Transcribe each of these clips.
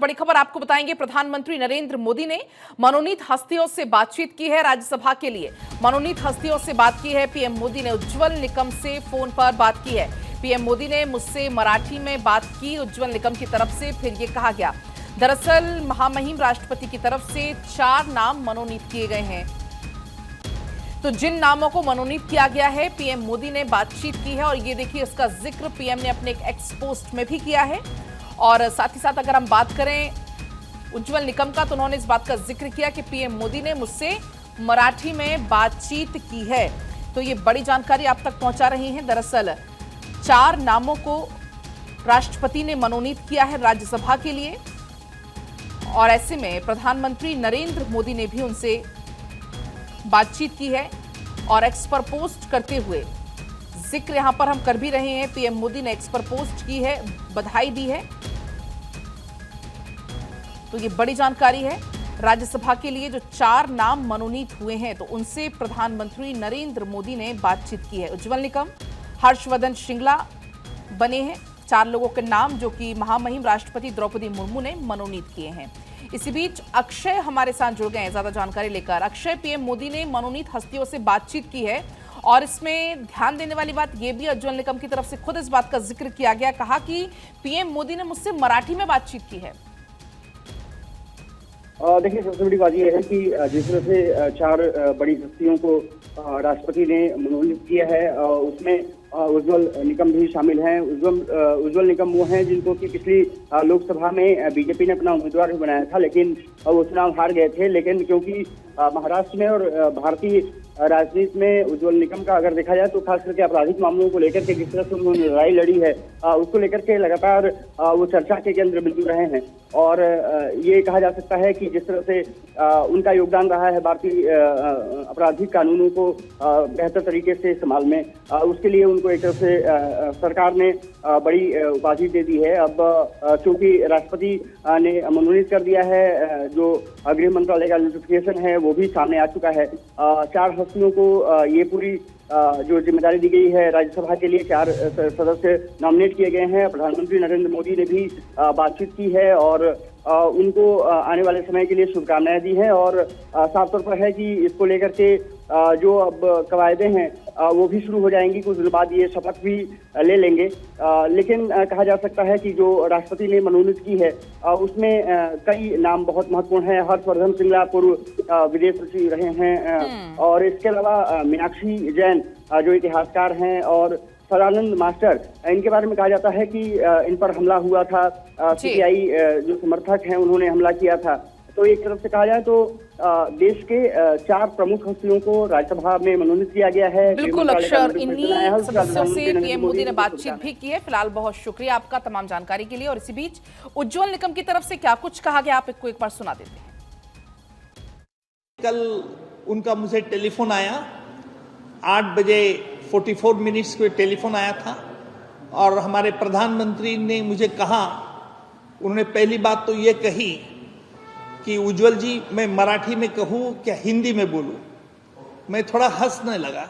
बड़ी खबर आपको बताएंगे। प्रधानमंत्री नरेंद्र मोदी ने मनोनीत हस्तियों से बातचीत की है। राज्यसभा के लिए मनोनीत हस्तियों से बात की है। पीएम मोदी ने उज्ज्वल निकम से फोन पर बात की है। पीएम मोदी ने मुझसे मराठी में बात की। उज्ज्वल निकम की तरफ से फिर ये कहा गया, दरअसल महामहिम राष्ट्रपति की तरफ से 4 नाम मनोनीत किए गए हैं। तो जिन नामों को मनोनीत किया गया है, पीएम मोदी ने बातचीत की है और ये देखिए, इसका जिक्र पीएम ने अपने एक एक्स पोस्ट में भी किया है। और साथ ही साथ अगर हम बात करें उज्ज्वल निकम का, तो उन्होंने इस बात का जिक्र किया कि पीएम मोदी ने मुझसे मराठी में बातचीत की है। तो ये बड़ी जानकारी आप तक पहुंचा रही हैं। दरअसल 4 नामों को राष्ट्रपति ने मनोनीत किया है राज्यसभा के लिए, और ऐसे में प्रधानमंत्री नरेंद्र मोदी ने भी उनसे बातचीत की है और एक्स पर पोस्ट करते हुए जिक्र यहां पर हम कर भी रहे हैं। पीएम मोदी ने एक्स पर पोस्ट की है, बधाई दी है। तो ये बड़ी जानकारी है। राज्यसभा के लिए जो 4 नाम मनोनीत हुए हैं, तो उनसे प्रधानमंत्री नरेंद्र मोदी ने बातचीत की है। उज्ज्वल निकम, हर्षवर्धन श्रृंगला बने हैं 4 लोगों के नाम, जो कि महामहिम राष्ट्रपति द्रौपदी मुर्मू ने मनोनीत किए हैं। इसी बीच अक्षय हमारे साथ जुड़ गए हैं ज्यादा जानकारी लेकर। अक्षय, पीएम मोदी ने मनोनीत हस्तियों से बातचीत की है और इसमें ध्यान देने वाली बात यह भी उज्ज्वल निकम की तरफ से खुद इस बात का जिक्र किया गया, कहा कि पीएम मोदी ने मुझसे मराठी में बातचीत की है। देखिए, सबसे बड़ी बात यह है कि जिस तरह से 4 बड़ी हस्तियों को राष्ट्रपति ने मनोनीत किया है, उसमें उज्ज्वल निकम भी शामिल हैं। उज्ज्वल निकम वो हैं जिनको कि पिछली लोकसभा में बीजेपी ने अपना उम्मीदवार भी बनाया था, लेकिन वो चुनाव हार गए थे। लेकिन क्योंकि महाराष्ट्र में और भारतीय राजनीति में उज्ज्वल निकम का अगर देखा जाए तो खास करके आपराधिक मामलों को लेकर के जिस तरह से उन्होंने लड़ाई लड़ी है, उसको लेकर के लगातार वो चर्चा के केंद्र बिंदु रहे हैं। और ये कहा जा सकता है कि जिस तरह से उनका योगदान रहा है भारतीय आपराधिक कानूनों को बेहतर तरीके से इस्तेमाल में, उसके लिए उनको एक तरफ से सरकार ने बड़ी उपाधि दे दी है। अब चूंकि राष्ट्रपति ने मनोनीत कर दिया है, जो गृह मंत्रालय का नोटिफिकेशन है वो भी सामने आ चुका है। 4 हस्तियों को ये पूरी जो जिम्मेदारी दी गई है राज्यसभा के लिए, 4 सदस्य नॉमिनेट किए गए हैं। प्रधानमंत्री नरेंद्र मोदी ने भी बातचीत की है और उनको आने वाले समय के लिए शुभकामनाएं दी हैं। और साफ तौर पर है कि इसको लेकर के जो अब कवायदे हैं वो भी शुरू हो जाएंगी। कुछ दिन बाद ये शपथ भी ले लेंगे। लेकिन कहा जा सकता है कि जो राष्ट्रपति ने मनोनीत की है उसमें कई नाम बहुत महत्वपूर्ण हैं। हर्षवर्धन श्रृंगला पूर्व विदेश सचिव रहे हैं, और इसके अलावा मीनाक्षी जैन जो इतिहासकार हैं, और सदानंद मास्टर, इनके बारे में कहा जाता है कि इन पर हमला हुआ था। सीपीआई जो समर्थक हैं उन्होंने हमला किया था। तो एक तरफ से कहा जाए तो देश के 4 प्रमुख हस्तियों को राज्यसभा में मनोनीत किया गया है। बिल्कुल अक्षर, इन्हीं सदस्यों से पीएम मोदी ने बातचीत भी की है। फिलहाल बहुत शुक्रिया आपका तमाम जानकारी के लिए। और इसी बीच उज्ज्वल निकम की तरफ से क्या कुछ कहा गया, आप इसको एक बार सुना देते हैं। कल उनका मुझे टेलीफोन आया, 8:44 को टेलीफोन आया था, और हमारे प्रधानमंत्री ने मुझे कहा, उन्होंने पहली बात तो ये कही कि उज्ज्वल जी, मैं मराठी में कहूँ क्या हिंदी में बोलूँ। मैं थोड़ा हंसने लगा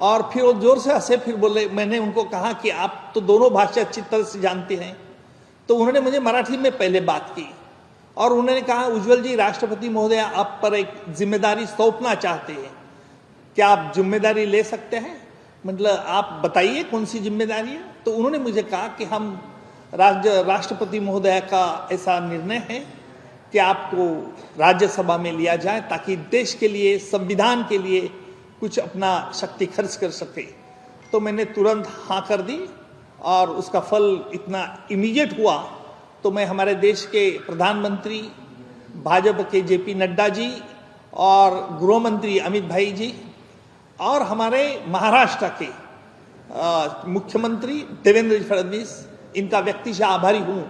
और फिर वो जोर से हंसे, फिर बोले। मैंने उनको कहा कि आप तो दोनों भाषा अच्छी तरह से जानते हैं। तो उन्होंने मुझे मराठी में पहले बात की और उन्होंने कहा, उज्ज्वल जी, राष्ट्रपति महोदय आप पर एक जिम्मेदारी सौंपना चाहते हैं, क्या आप जिम्मेदारी ले सकते हैं? मतलब आप बताइए कौन सी जिम्मेदारी है। तो उन्होंने मुझे कहा कि हम राष्ट्रपति महोदय का ऐसा निर्णय है कि आपको राज्यसभा में लिया जाए ताकि देश के लिए, संविधान के लिए कुछ अपना शक्ति खर्च कर सके। तो मैंने तुरंत हाँ कर दी और उसका फल इतना इमीडिएट हुआ। तो मैं हमारे देश के प्रधानमंत्री, भाजपा के जेपी नड्डा जी और गृह मंत्री अमित भाई जी और हमारे महाराष्ट्र के मुख्यमंत्री देवेंद्र फडणवीस, इनका व्यक्तिशः आभारी हूँ